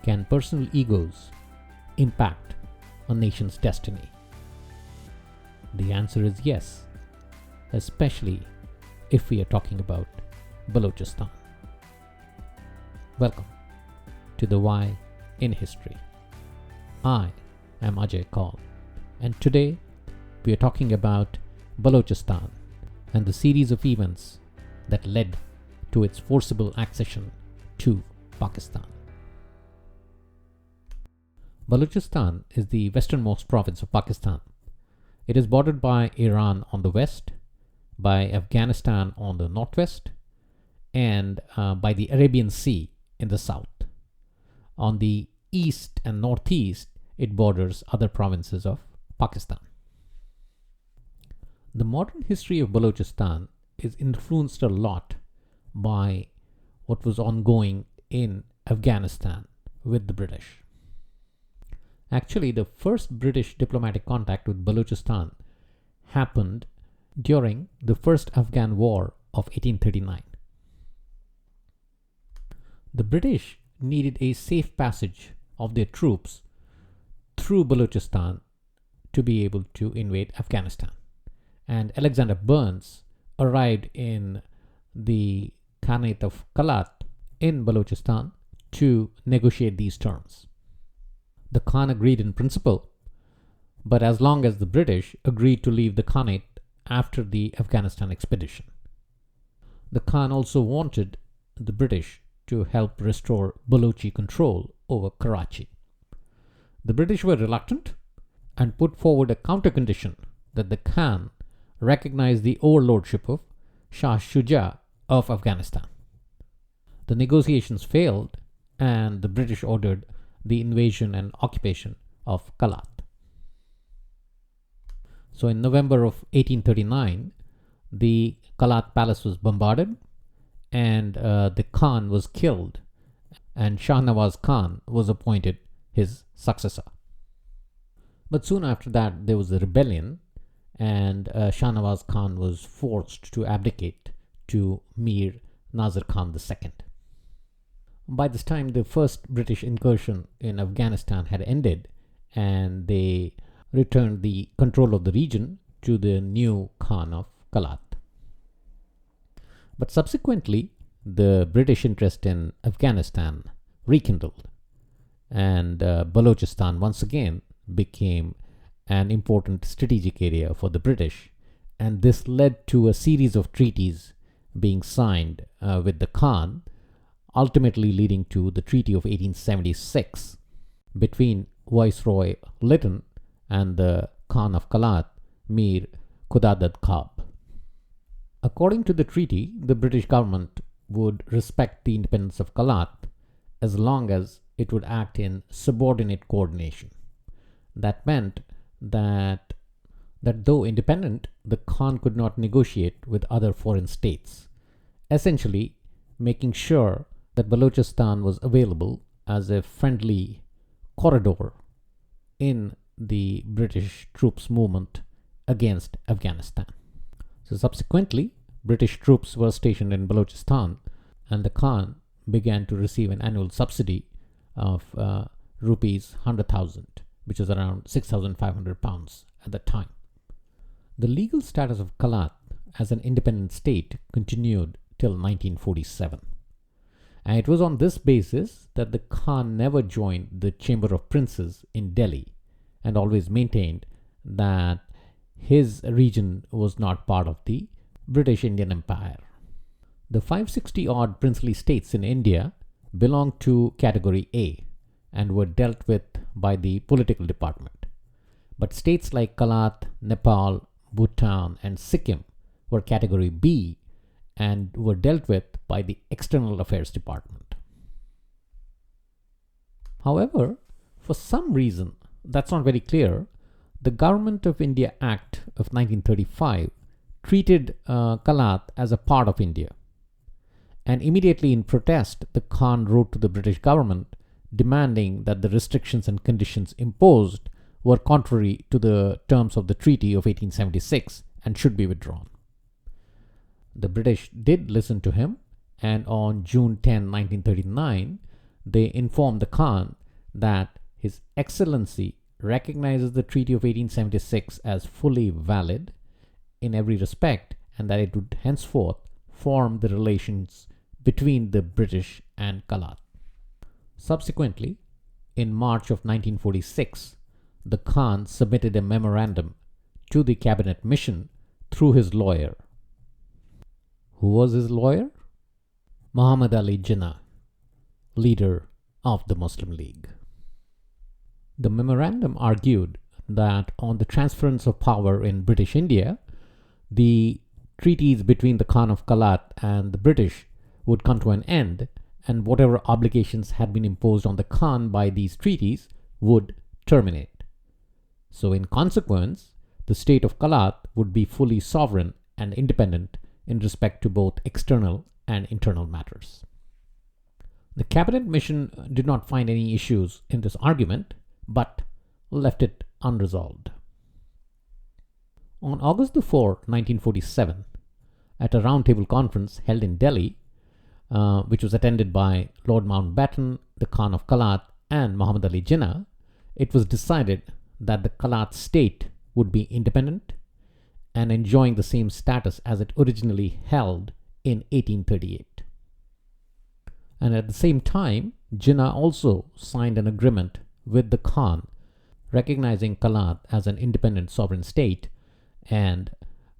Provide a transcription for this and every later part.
Can personal egos impact a nation's destiny? The answer is yes, especially if we are talking about Balochistan. Welcome to the Why in History. I am Ajay Kaul, and today we are talking about Balochistan and the series of events that led to its forcible accession to Pakistan. Balochistan is the westernmost province of Pakistan. It is bordered by Iran on the west, by Afghanistan on the northwest, and by the Arabian Sea in the south. On the east and northeast, it borders other provinces of Pakistan. The modern history of Balochistan is influenced a lot by what was ongoing in Afghanistan with the British. Actually, the first British diplomatic contact with Balochistan happened during the First Afghan War of 1839. The British needed a safe passage of their troops through Balochistan to be able to invade Afghanistan. And Alexander Burnes arrived in the Khanate of Khalat in Balochistan to negotiate these terms. The Khan agreed in principle, but as long as the British agreed to leave the Khanate after the Afghanistan expedition. The Khan also wanted the British to help restore Balochi control over Karachi. The British were reluctant and put forward a counter condition that the Khan recognize the overlordship of Shah Shuja of Afghanistan. The negotiations failed, and the British ordered the invasion and occupation of Khalat. So in November of 1839, the Khalat palace was bombarded, and the Khan was killed, and Shah Nawaz Khan was appointed his successor. But soon after that, there was a rebellion, and Shah Nawaz Khan was forced to abdicate to Mir Nazir Khan II. By this time, the first British incursion in Afghanistan had ended, and they returned the control of the region to the new Khan of Khalat. But subsequently, the British interest in Afghanistan rekindled, and Balochistan once again became an important strategic area for the British, and this led to a series of treaties being signed with the Khan, ultimately leading to the Treaty of 1876 between Viceroy Lytton and the Khan of Khalat, Mir Khudadad Khab. According to the treaty, the British government would respect the independence of Khalat as long as it would act in subordinate coordination. That meant that though independent, the Khan could not negotiate with other foreign states, essentially making sure that Balochistan was available as a friendly corridor in the British troops' movement against Afghanistan. So subsequently, British troops were stationed in Balochistan, and the Khan began to receive an annual subsidy of rupees 100,000, which is around 6,500 pounds at the time. The legal status of Khalat as an independent state continued till 1947. And it was on this basis that the Khan never joined the Chamber of Princes in Delhi, and always maintained that his region was not part of the British Indian Empire. The 560-odd princely states in India belonged to Category A and were dealt with by the political department. But states like Khalat, Nepal, Bhutan, and Sikkim were Category B and were dealt with by the External Affairs Department. However, for some reason that's not very clear, the Government of India Act of 1935 treated Khalat as a part of India. And immediately in protest, the Khan wrote to the British government demanding that the restrictions and conditions imposed were contrary to the terms of the Treaty of 1876 and should be withdrawn. The British did listen to him, and on June 10, 1939, they informed the Khan that His Excellency recognizes the Treaty of 1876 as fully valid in every respect, and that it would henceforth form the relations between the British and Khalat. Subsequently, in March of 1946, the Khan submitted a memorandum to the cabinet mission through his lawyer. Who was his lawyer? Muhammad Ali Jinnah, leader of the Muslim League. The memorandum argued that on the transference of power in British India, the treaties between the Khan of Khalat and the British would come to an end, and whatever obligations had been imposed on the Khan by these treaties would terminate. So in consequence, the state of Khalat would be fully sovereign and independent in respect to both external and internal matters. The cabinet mission did not find any issues in this argument, but left it unresolved. On August 4, 1947, at a roundtable conference held in Delhi, which was attended by Lord Mountbatten, the Khan of Khalat, and Muhammad Ali Jinnah, it was decided that the Khalat state would be independent and enjoying the same status as it originally held in 1838. And at the same time, Jinnah also signed an agreement with the Khan recognizing Khalat as an independent sovereign state and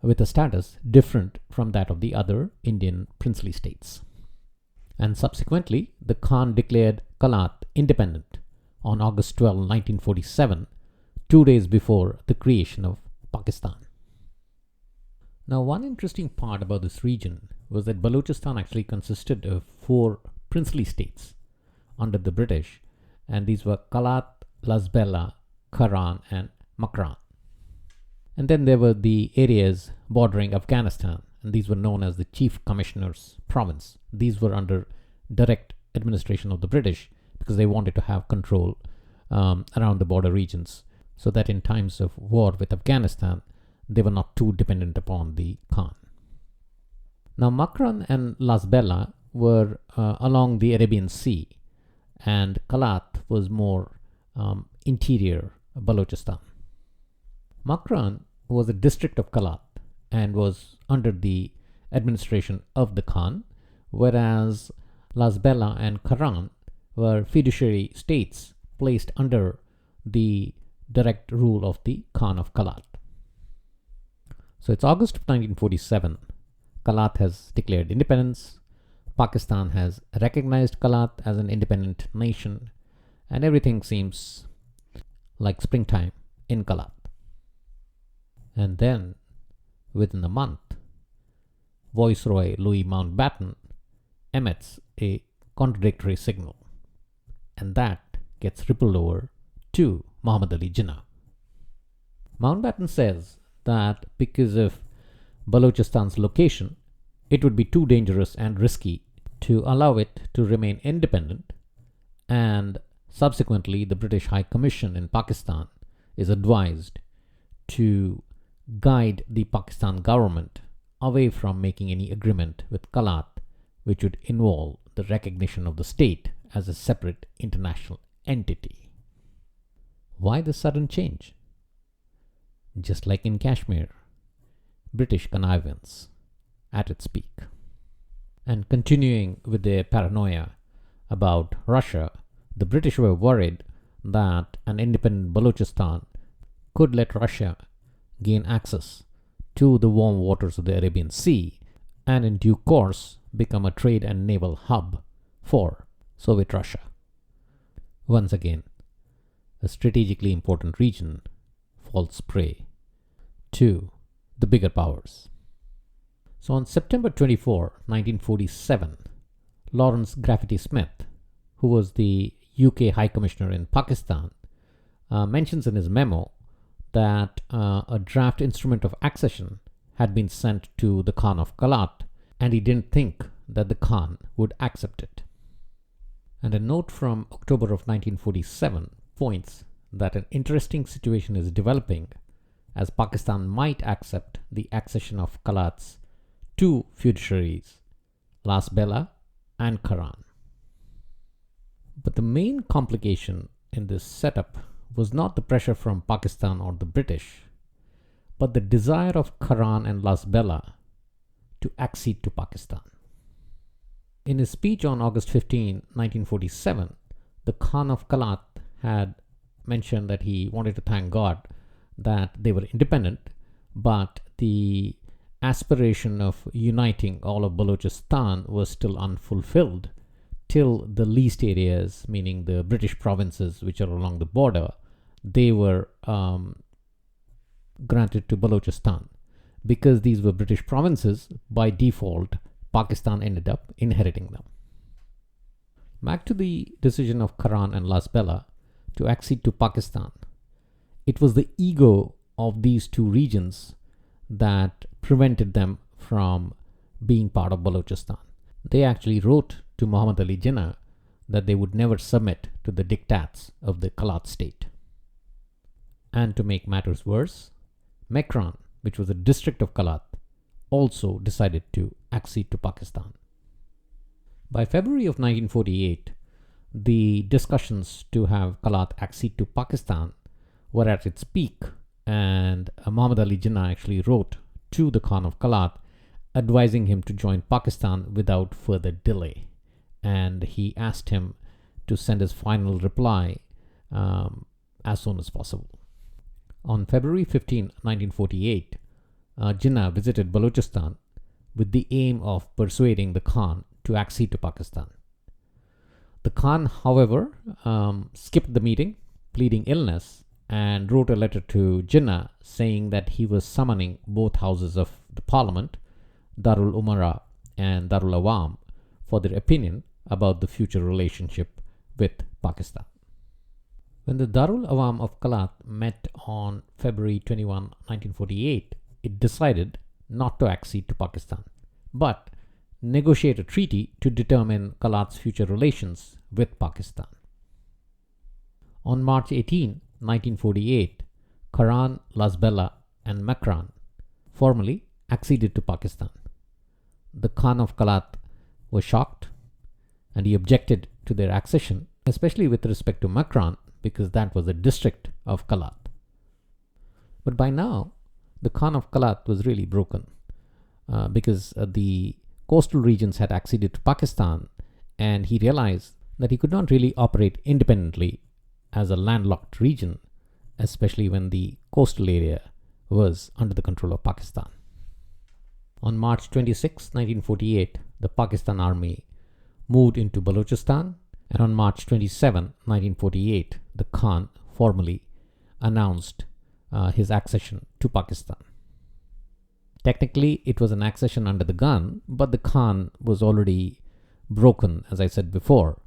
with a status different from that of the other Indian princely states. And subsequently, the Khan declared Khalat independent on August 12, 1947, 2 days before the creation of Pakistan. Now, one interesting part about this region was that Balochistan actually consisted of 4 princely states under the British, and these were Khalat, Lasbela, Karan, and Makran. And then there were the areas bordering Afghanistan, and these were known as the Chief Commissioner's Province. These were under direct administration of the British because they wanted to have control around the border regions, so that in times of war with Afghanistan, they were not too dependent upon the Khan. Now, Makran and Lasbela were along the Arabian Sea, and Khalat was more interior Balochistan. Makran was a district of Khalat and was under the administration of the Khan, whereas Lasbela and Karan were fiduciary states placed under the direct rule of the Khan of Khalat. So it's August of 1947. Khalat has declared independence. Pakistan has recognized Khalat as an independent nation, and everything seems like springtime in Khalat. And then, within a month, Viceroy Louis Mountbatten emits a contradictory signal, and that gets rippled over to Muhammad Ali Jinnah. Mountbatten says that because of Balochistan's location, it would be too dangerous and risky to allow it to remain independent, and subsequently the British High Commission in Pakistan is advised to guide the Pakistan government away from making any agreement with Khalat which would involve the recognition of the state as a separate international entity. Why the sudden change? Just like in Kashmir, British connivance at its peak. And continuing with their paranoia about Russia, the British were worried that an independent Balochistan could let Russia gain access to the warm waters of the Arabian Sea and in due course become a trade and naval hub for Soviet Russia. Once again, a strategically important region falls prey to the bigger powers. So on September 24, 1947, Lawrence Graffiti Smith, who was the UK High Commissioner in Pakistan, mentions in his memo that a draft instrument of accession had been sent to the Khan of Khalat, and he didn't think that the Khan would accept it. And a note from October of 1947 points that an interesting situation is developing, as Pakistan might accept the accession of Khalat's 2 feudatories, Lasbela and Karan. But the main complication in this setup was not the pressure from Pakistan or the British, but the desire of Karan and Lasbela to accede to Pakistan. In his speech on August 15, 1947, the Khan of Khalat had mentioned that he wanted to thank God that they were independent, but the aspiration of uniting all of Balochistan was still unfulfilled till the least areas, meaning the British provinces which are along the border, they were granted to Balochistan. Because these were British provinces, by default, Pakistan ended up inheriting them. Back to the decision of Karan and Lasbela to accede to Pakistan. It was the ego of these two regions that prevented them from being part of Balochistan. They actually wrote to Muhammad Ali Jinnah that they would never submit to the diktats of the Khalat state. And to make matters worse, Mekran, which was a district of Khalat, also decided to accede to Pakistan. By February of 1948, the discussions to have Khalat accede to Pakistan were at its peak, and Muhammad Ali Jinnah actually wrote to the Khan of Khalat advising him to join Pakistan without further delay. And he asked him to send his final reply as soon as possible. On February 15, 1948, Jinnah visited Balochistan with the aim of persuading the Khan to accede to Pakistan. The Khan, however, skipped the meeting, pleading illness, and wrote a letter to Jinnah saying that he was summoning both houses of the parliament, Darul Umara and Darul Awam, for their opinion about the future relationship with Pakistan. When the Darul Awam of Khalat met on February 21, 1948, it decided not to accede to Pakistan, but negotiate a treaty to determine Khalat's future relations with Pakistan. On March 18, 1948, Karan, Lasbela, and Mekran formally acceded to Pakistan. The Khan of Khalat was shocked and he objected to their accession, especially with respect to Mekran, because that was a district of Khalat. But by now, the Khan of Khalat was really broken because the coastal regions had acceded to Pakistan, and he realized that he could not really operate independently as a landlocked region, especially when the coastal area was under the control of Pakistan. On March 26, 1948, the Pakistan Army moved into Balochistan, and on March 27, 1948, the Khan formally announced his accession to Pakistan. Technically, it was an accession under the gun, but the Khan was already broken, as I said before,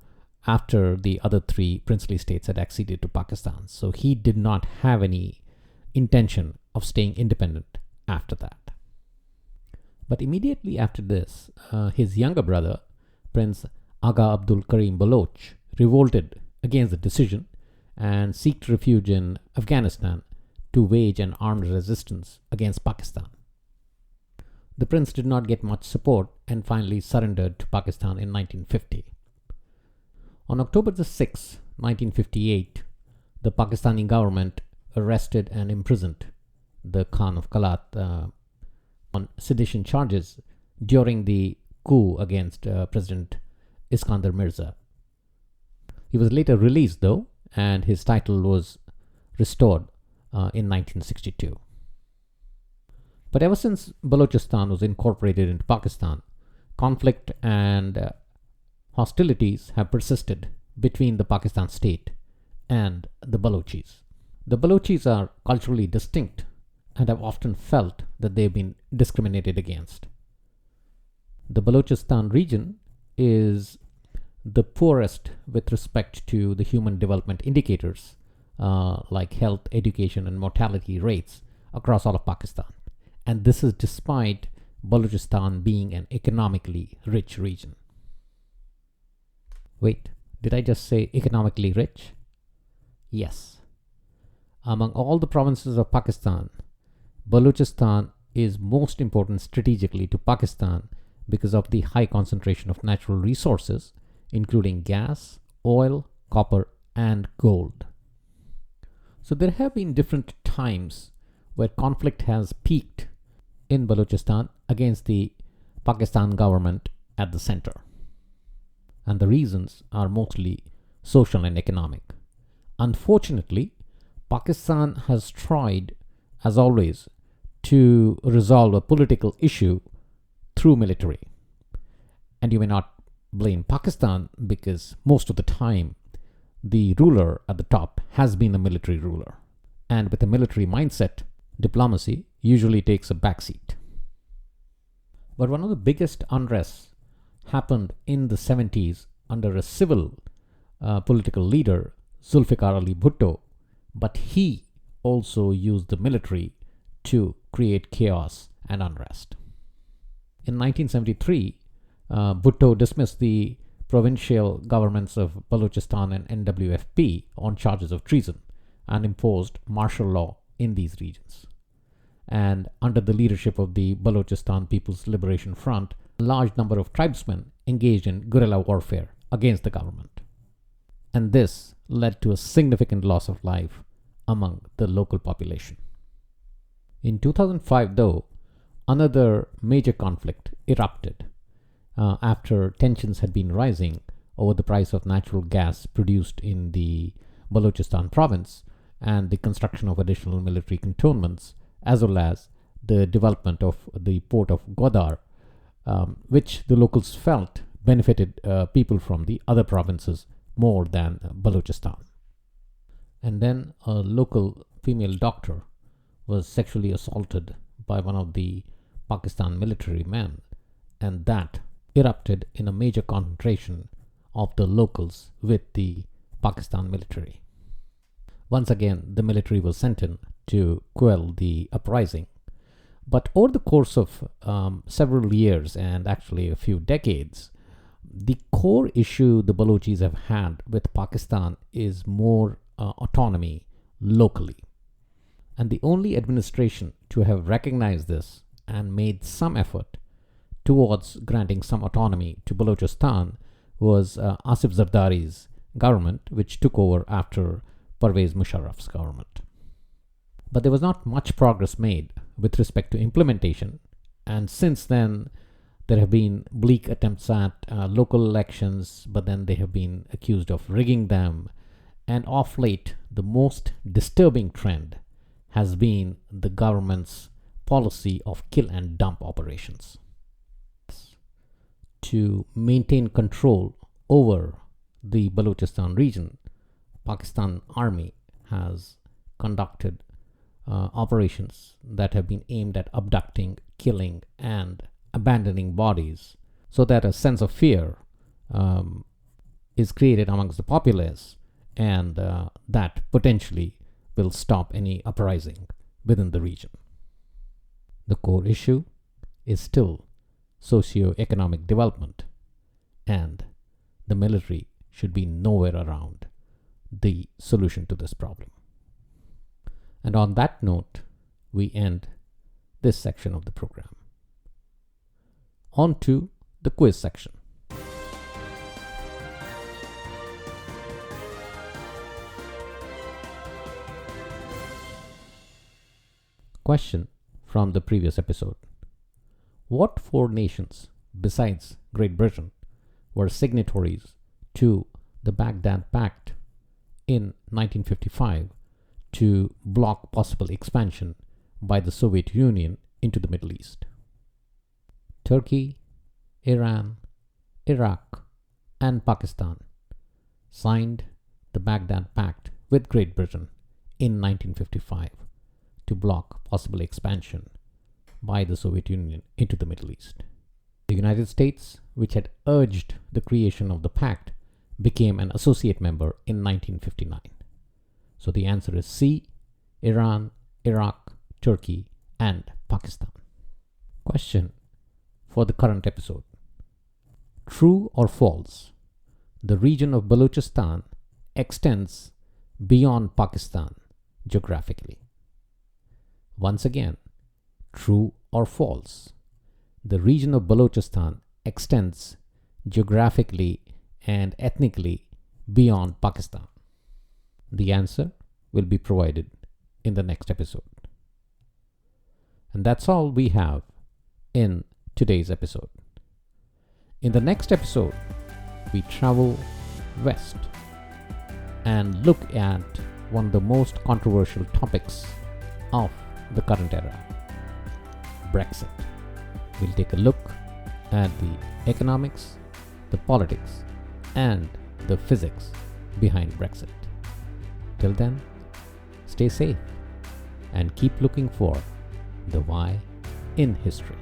after the other three princely states had acceded to Pakistan. So he did not have any intention of staying independent after that. But immediately after this, his younger brother, Prince Aga Abdul Karim Baloch, revolted against the decision and sought refuge in Afghanistan to wage an armed resistance against Pakistan. The prince did not get much support and finally surrendered to Pakistan in 1950. On October 6, 1958, the Pakistani government arrested and imprisoned the Khan of Khalat on sedition charges during the coup against President Iskandar Mirza. He was later released though, and his title was restored in 1962. But ever since Balochistan was incorporated into Pakistan, conflict and hostilities have persisted between the Pakistan state and the Balochis. The Balochis are culturally distinct and have often felt that they've been discriminated against. The Balochistan region is the poorest with respect to the human development indicators like health, education, and mortality rates across all of Pakistan. And this is despite Balochistan being an economically rich region. Wait, did I just say economically rich? Yes. Among all the provinces of Pakistan, Balochistan is most important strategically to Pakistan because of the high concentration of natural resources, including gas, oil, copper, and gold. So there have been different times where conflict has peaked in Balochistan against the Pakistan government at the center. And the reasons are mostly social and economic. Unfortunately, Pakistan has tried, as always, to resolve a political issue through military. And you may not blame Pakistan because most of the time the ruler at the top has been a military ruler. And with a military mindset, diplomacy usually takes a backseat. But one of the biggest unrests happened in the 70s under a civil political leader, Zulfikar Ali Bhutto, but he also used the military to create chaos and unrest. In 1973, Bhutto dismissed the provincial governments of Balochistan and NWFP on charges of treason and imposed martial law in these regions. And under the leadership of the Balochistan People's Liberation Front, a large number of tribesmen engaged in guerrilla warfare against the government. And this led to a significant loss of life among the local population. In 2005, though, another major conflict erupted after tensions had been rising over the price of natural gas produced in the Balochistan province and the construction of additional military cantonments, as well as the development of the port of Godar, which the locals felt benefited people from the other provinces more than Balochistan. And then a local female doctor was sexually assaulted by one of the Pakistan military men, and that erupted in a major confrontation of the locals with the Pakistan military. Once again, the military was sent in to quell the uprising. But over the course of several years and actually a few decades, the core issue the Balochis have had with Pakistan is more autonomy locally. And the only administration to have recognized this and made some effort towards granting some autonomy to Balochistan was Asif Zardari's government, which took over after Pervez Musharraf's government. But there was not much progress made with respect to implementation, and since then there have been bleak attempts at local elections, but then they have been accused of rigging them, and of late the most disturbing trend has been the government's policy of kill and dump operations. To maintain control over the Balochistan region, Pakistan Army has conducted operations that have been aimed at abducting, killing, and abandoning bodies, so that a sense of fear is created amongst the populace, and that potentially will stop any uprising within the region. The core issue is still socio-economic development, and the military should be nowhere around the solution to this problem. And on that note, we end this section of the program. On to the quiz section. Question from the previous episode. What four nations, besides Great Britain, were signatories to the Baghdad Pact in 1955 to block possible expansion by the Soviet Union into the Middle East? Turkey, Iran, Iraq, and Pakistan signed the Baghdad Pact with Great Britain in 1955 to block possible expansion by the Soviet Union into the Middle East. The United States, which had urged the creation of the pact, became an associate member in 1959. So the answer is C: Iran, Iraq, Turkey, and Pakistan. Question for the current episode. True or false? The region of Balochistan extends beyond Pakistan geographically. Once again, true or false? The region of Balochistan extends geographically and ethnically beyond Pakistan? The answer will be provided in the next episode. And that's all we have in today's episode. In the next episode, we travel west and look at one of the most controversial topics of the current era, Brexit. We'll take a look at the economics, the politics, and the physics behind Brexit. Till then, stay safe and keep looking for the why in history.